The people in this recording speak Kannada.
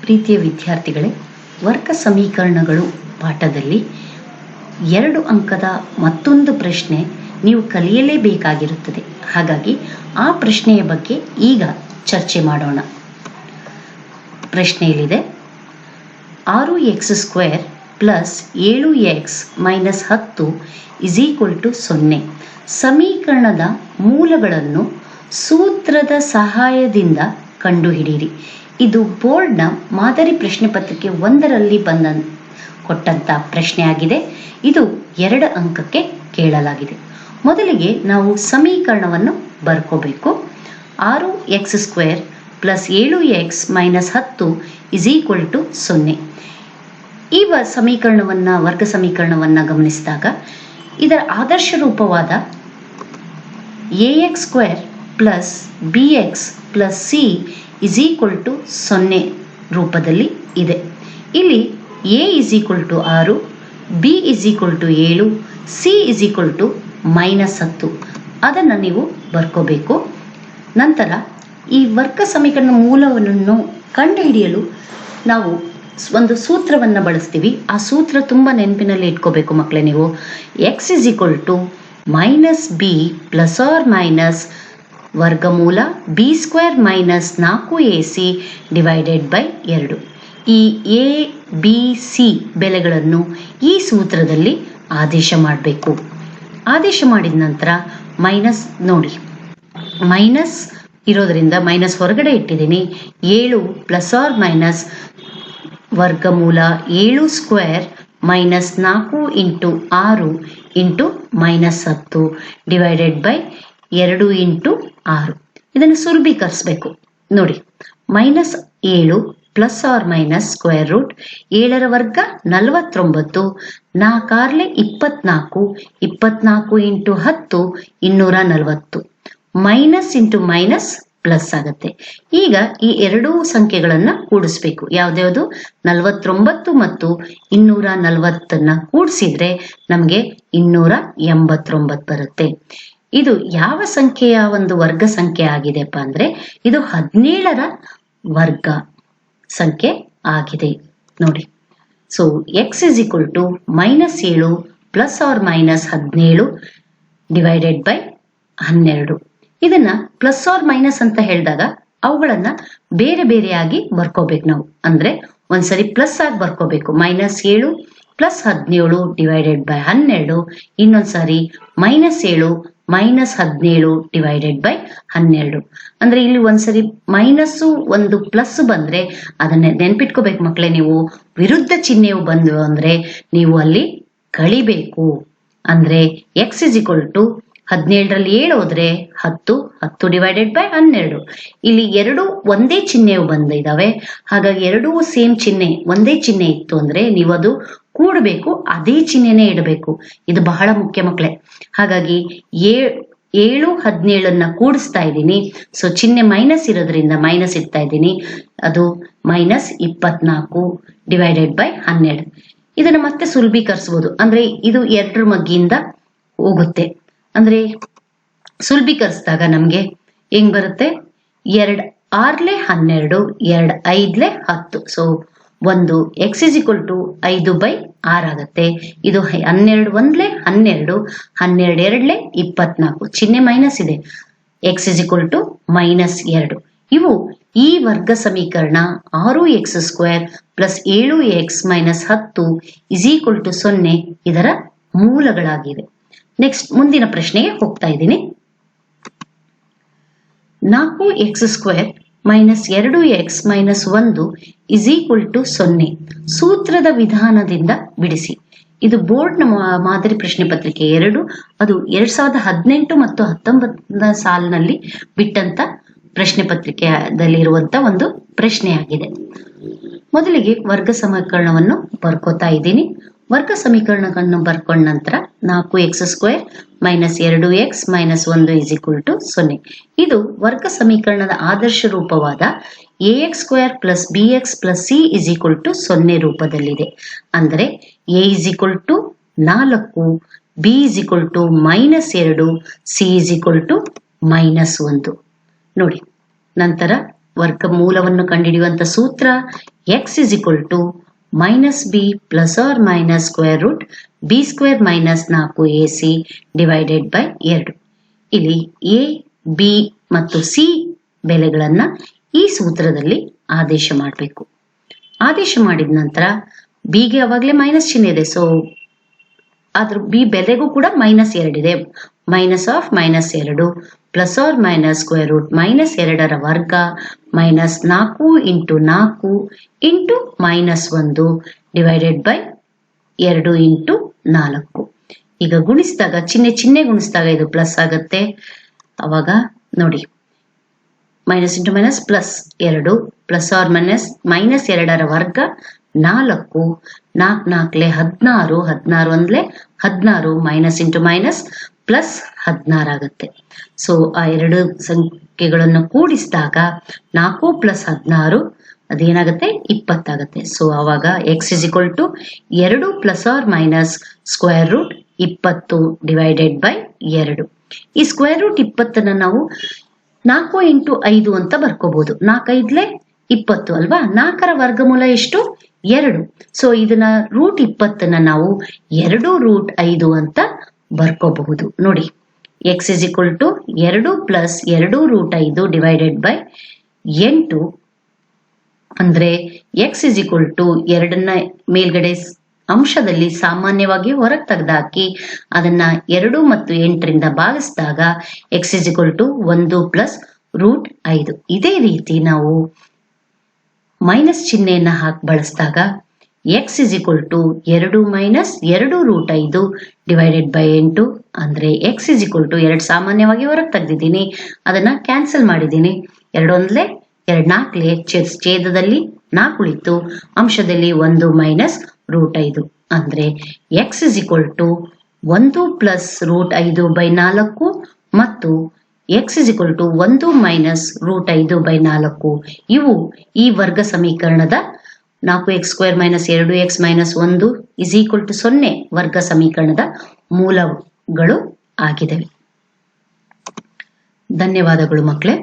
ಪ್ರೀತಿಯ ವಿದ್ಯಾರ್ಥಿಗಳೇ, ವರ್ಗ ಸಮೀಕರಣಗಳು ಪಾಠದಲ್ಲಿ 2 ಅಂಕದ ಮತ್ತೊಂದು ಪ್ರಶ್ನೆ ನೀವು ಕಲಿಯಲೇಬೇಕಾಗಿರುತ್ತದೆ. ಹಾಗಾಗಿ ಆ ಪ್ರಶ್ನೆಯ ಬಗ್ಗೆ ಈಗ ಚರ್ಚೆ ಮಾಡೋಣ. ಪ್ರಶ್ನೆಯಲ್ಲಿದೆ 6x² ಪ್ಲಸ್ 7x ಮೈನಸ್ 10 = 0. ಸಮೀಕರಣದ ಮೂಲಗಳನ್ನು ಸೂತ್ರದ ಸಹಾಯದಿಂದ ಕಂಡುಹಿಡಿಯಿರಿ. ಇದು ಬೋರ್ಡ್ನ ಮಾದರಿ ಪ್ರಶ್ನೆ ಪತ್ರಿಕೆ 1ರಲ್ಲಿ ಕೊಟ್ಟಂತ ಪ್ರಶ್ನೆಯಾಗಿದೆ. ಇದು 2 ಅಂಕಕ್ಕೆ ಕೇಳಲಾಗಿದೆ. ಮೊದಲಿಗೆ ನಾವು ಸಮೀಕರಣವನ್ನು ಬರ್ಕೋಬೇಕು. 6x² plus 7x minus 10 = 0. ಈ ವರ್ಗ ಸಮೀಕರಣವನ್ನ ಗಮನಿಸಿದಾಗ ಇದರ ಆದರ್ಶ ರೂಪವಾದ ax² plus bx plus c = 0 ರೂಪದಲ್ಲಿ ಇದೆ. ಇಲ್ಲಿ a = 6, b = 7, c = -10. ಅದನ್ನು ನೀವು ಬರ್ಕೋಬೇಕು. ನಂತರ ಈ ವರ್ಗ ಸಮೀಕರಣ ಮೂಲವನ್ನು ಕಂಡುಹಿಡಿಯಲು ನಾವು ಒಂದು ಸೂತ್ರವನ್ನು ಬಳಸ್ತೀವಿ. ಆ ಸೂತ್ರ ತುಂಬ ನೆನಪಿನಲ್ಲಿ ಇಟ್ಕೋಬೇಕು ಮಕ್ಕಳೇ. ನೀವು x = -b plus or minus ವರ್ಗಮೂಲ b² minus 4ac divided by 2. ಈ a b c ಬೆಲೆಗಳನ್ನು ಈ ಸೂತ್ರದಲ್ಲಿ ಆದೇಶ ಮಾಡಬೇಕು. ಆದೇಶ ಮಾಡಿದ ನಂತರ ಮೈನಸ್ ನೋಡಿ, ಮೈನಸ್ ಇರೋದ್ರಿಂದ ಮೈನಸ್ ಹೊರಗಡೆ ಇಟ್ಟಿದ್ದೀನಿ. 7 ಪ್ಲಸ್ ಆರ್ ಮೈನಸ್ ವರ್ಗಮೂಲ 7² ಮೈನಸ್ 4 × 6 × -10 ಡಿವೈಡೆಡ್ ಬೈ 2 × 6. ಇದನ್ನು ಸುಲಭೀಕರಿಸಬೇಕು. ನೋಡಿ, -7 plus or minus square root 7ರ ವರ್ಗ 49, 4 24, 24 × 10 240. ಮೈನಸ್ ಇಂಟು ಮೈನಸ್ ಪ್ಲಸ್ ಆಗುತ್ತೆ. ಈಗ ಈ ಎರಡೂ ಸಂಖ್ಯೆಗಳನ್ನ ಕೂಡಿಸ್ಬೇಕು. ಯಾವ್ದ್ಯಾವುದು? 49 ಮತ್ತು 240 ಕೂಡಿಸಿದ್ರೆ ನಮಗೆ 289 ಬರುತ್ತೆ. ಇದು ಯಾವ ಸಂಖ್ಯೆಯ ಒಂದು ವರ್ಗ ಸಂಖ್ಯೆ ಆಗಿದೆಪ್ಪ ಅಂದ್ರೆ ಇದು 17ರ ವರ್ಗ ಸಂಖ್ಯೆ ಆಗಿದೆ. ನೋಡಿ, so x = -7 plus or minus 17 divided by 12. ಇದನ್ನ ಪ್ಲಸ್ ಆರ್ ಮೈನಸ್ ಅಂತ ಹೇಳಿದಾಗ ಅವುಗಳನ್ನ ಬೇರೆ ಬೇರೆಯಾಗಿ ಬರ್ಕೋಬೇಕು ನಾವು. ಅಂದ್ರೆ ಒಂದ್ಸರಿ ಪ್ಲಸ್ ಆಗಿ ಬರ್ಕೋಬೇಕು, -7 plus 17 divided by 12. ಇನ್ನೊಂದ್ಸಾರಿ -7 minus 17 divided by 12. ಅಂದ್ರೆ ಇಲ್ಲಿ ಒಂದ್ಸರಿ ಮೈನಸ್ಸು ಒಂದು ಪ್ಲಸ್ ಬಂದ್ರೆ ಅದನ್ನ ನೆನ್ಪಿಟ್ಕೋಬೇಕು ಮಕ್ಕಳೇ. ನೀವು ವಿರುದ್ಧ ಚಿಹ್ನೆಯು ಬಂದು ಅಂದ್ರೆ ನೀವು ಅಲ್ಲಿ ಕಳಿಬೇಕು. ಅಂದ್ರೆ x = 17ರಲ್ಲಿ 7 ಹೋದ್ರೆ 10, 10 ಡಿವೈಡೆಡ್ ಬೈ 12. ಇಲ್ಲಿ ಎರಡು ಒಂದೇ ಚಿಹ್ನೆಯು ಬಂದಿದ್ದಾವೆ. ಹಾಗಾಗಿ ಎರಡೂ ಸೇಮ್ ಚಿಹ್ನೆ, ಒಂದೇ ಚಿಹ್ನೆ ಇತ್ತು ಅಂದ್ರೆ ನೀವು ಅದು ಕೂಡಬೇಕು, ಅದೇ ಚಿಹ್ನೆನೇ ಇಡಬೇಕು. ಇದು ಬಹಳ ಮುಖ್ಯ ಮಕ್ಕಳೇ. ಹಾಗಾಗಿ 7 17 ಕೂಡಿಸ್ತಾ ಇದ್ದೀನಿ. ಸೊ ಚಿಹ್ನೆ ಮೈನಸ್ ಇರೋದ್ರಿಂದ ಮೈನಸ್ ಇಡ್ತಾ ಇದ್ದೀನಿ. ಅದು -24 ಡಿವೈಡೆಡ್ ಬೈ 12. ಇದನ್ನ ಮತ್ತೆ ಸುಲಭೀಕರಿಸಬಹುದು. ಅಂದ್ರೆ ಇದು 2ರ ಮಗ್ಗಿಯಿಂದ ಹೋಗುತ್ತೆ. ಅಂದ್ರೆ ಸುಲಭೀಕರಿಸಿದಾಗ ನಮ್ಗೆ ಹೆಂಗ್ ಬರುತ್ತೆ? 2 6 12, 2 5 10. ಸೊ ಒಂದು x = 5/6 ಆಗುತ್ತೆ. ಇದು 12 1 12, 12 2 24. ಚಿಹ್ನೆ ಮೈನಸ್ ಇದೆ. x = -2. ಇವು ಈ ವರ್ಗ ಸಮೀಕರಣ 6x² ಪ್ಲಸ್ 7x ಮೈನಸ್ 10 = 0 ಇದರ ಮೂಲಗಳಾಗಿವೆ. ನೆಕ್ಸ್ಟ್ ಮುಂದಿನ ಪ್ರಶ್ನೆಗೆ ಹೋಗ್ತಾ ಇದ್ದೀನಿ. 4x² minus 2x minus 1 = 0. ಸೂತ್ರದ ವಿಧಾನದಿಂದ ಬಿಡಿಸಿ. ಇದು ಬೋರ್ಡ್ನ ಮಾದರಿ ಪ್ರಶ್ನೆ ಪತ್ರಿಕೆ 2. ಅದು 2018 ಮತ್ತು 19 ಸಾಲಿನಲ್ಲಿ ಬಿಟ್ಟಂತ ಪ್ರಶ್ನೆ ಪತ್ರಿಕೆಯಲ್ಲಿರುವಂತ ಒಂದು ಪ್ರಶ್ನೆಯಾಗಿದೆ. ಮೊದಲಿಗೆ ವರ್ಗ ಸಮೀಕರಣವನ್ನು ಬರ್ಕೋತಾ ಇದ್ದೀನಿ. ವರ್ಗ ಸಮೀಕರಣವನ್ನು ಬರ್ಕೊಂಡ ನಂತರ 4x² ಮೈನಸ್ 2x ಮೈನಸ್ 1 = 0. ಇದು ವರ್ಗ ಸಮೀಕರಣದ ಆದರ್ಶ ರೂಪವಾದ ax² plus bx plus c = 0 ರೂಪದಲ್ಲಿದೆ. ಅಂದರೆ a = 4, b = -2, c = -1. ನೋಡಿ, ನಂತರ ವರ್ಗಮೂಲವನ್ನು ಕಂಡುಹಿಡಿಯುವಂತ ಸೂತ್ರ x is equal to minus b plus or minus square root b square minus 4ac divided by 2. ಇಲ್ಲಿ ಎ ಬಿ ಮತ್ತು ಸಿ ಬೆಲೆಗಳನ್ನ ಈ ಸೂತ್ರದಲ್ಲಿ ಆದೇಶ ಮಾಡಬೇಕು. ಆದೇಶ ಮಾಡಿದ ನಂತರ ಬಿಗೆ ಅವಾಗಲೇ ಮೈನಸ್ ಚಿಹ್ನೆ ಇದೆ, ಸೊ ಅದ್ರ ಬಿ ಬೆಲೆಗೂ ಕೂಡ -2 ಇದೆ. Minus of -2 plus or minus square root -2ರ ವರ್ಗ minus 4 into 4 into -1 divided by 2 into 4. ಈಗ ಗುಣಿಸಿದಾಗ ಚಿಹ್ನೆ ಗುಣಿಸಿದಾಗ ಇದು ಪ್ಲಸ್ ಆಗುತ್ತೆ. ಅವಾಗ ನೋಡಿ minus into minus plus 2 plus or minus -2ರ ವರ್ಗ 4 4 4 16 16 1 16 ಮೈನಸ್ ಇಂಟು ಮೈನಸ್ ಪ್ಲಸ್ 16 ಆಗುತ್ತೆ. ಸೊ ಆ ಎರಡು ಸಂಖ್ಯೆಗಳನ್ನು ಕೂಡಿಸಿದಾಗ 4 ಪ್ಲಸ್ 16 ಅದೇನಾಗುತ್ತೆ 20 ಆಗುತ್ತೆ. ಸೊ ಅವಾಗ x is equal to 2 plus or minus square root 20 divided by 2. ಈ ಸ್ಕ್ವೇರ್ ರೂಟ್ 20ನ ನಾವು 4 ಇಂಟು 5 ಅಂತ ಬರ್ಕೋಬಹುದು. 4 5 20 ಅಲ್ವಾ? 4ರ ವರ್ಗಮೂಲ ಎಷ್ಟು? 2. ಸೊ ಇದನ್ನ ರೂಟ್ 20ನ ನಾವು 2 ರೂಟ್ 5 ಅಂತ ಬರ್ಕೋಬಹುದು. ನೋಡಿ x is equal to 2 plus 2 root 5 divided by 8. ಅಂದ್ರೆ ಎಕ್ಸ್ ಇಸ್ ಈಕ್ವಲ್ ಟು 2ನ್ನ ಮೇಲ್ಗಡೆ ಅಂಶದಲ್ಲಿ ಸಾಮಾನ್ಯವಾಗಿ ಹೊರಗೆ ತೆಗೆದಾಕಿ ಅದನ್ನ 2 ಮತ್ತು 8ರಿಂದ ಭಾಗಿಸಿದಾಗ x is equal to 1 plus root 5. ಇದೇ ರೀತಿ ನಾವು ಮೈನಸ್ ಚಿಹ್ನೆಯನ್ನ ಹಾಕಿ ಬಳಸಿದಾಗ x is equal to 2 minus 2 root 5 divided by 8. ಅಂದ್ರೆ ಎಕ್ಸ್ ಇಸ್ ಈಕ್ವಲ್ ಟು 2 ಸಾಮಾನ್ಯವಾಗಿ ಹೊರಗೆ ತೆಗೆದಿದ್ದೀನಿ, ಅದನ್ನ ಕ್ಯಾನ್ಸಲ್ ಮಾಡಿದ್ದೀನಿ. 2 1 2 4 ಛೇದದಲ್ಲಿ 4 ಉಳಿತು, ಅಂಶದಲ್ಲಿ 1 ಮೈನಸ್ ರೂಟ್ 5. ಅಂದ್ರೆ x is equal to 1 plus root 5 by 4 ಮತ್ತು x is equal to 1 minus root 5 by 4. ಇವು ಈ ವರ್ಗ ಸಮೀಕರಣದ 4x square minus 2x minus 1 is equal to 0 ವರ್ಗ ಸಮೀಕರಣದ ಮೂಲಗಳು ಆಗಿವೆ. ಧನ್ಯವಾದಗಳು ಮಕ್ಕಳೇ.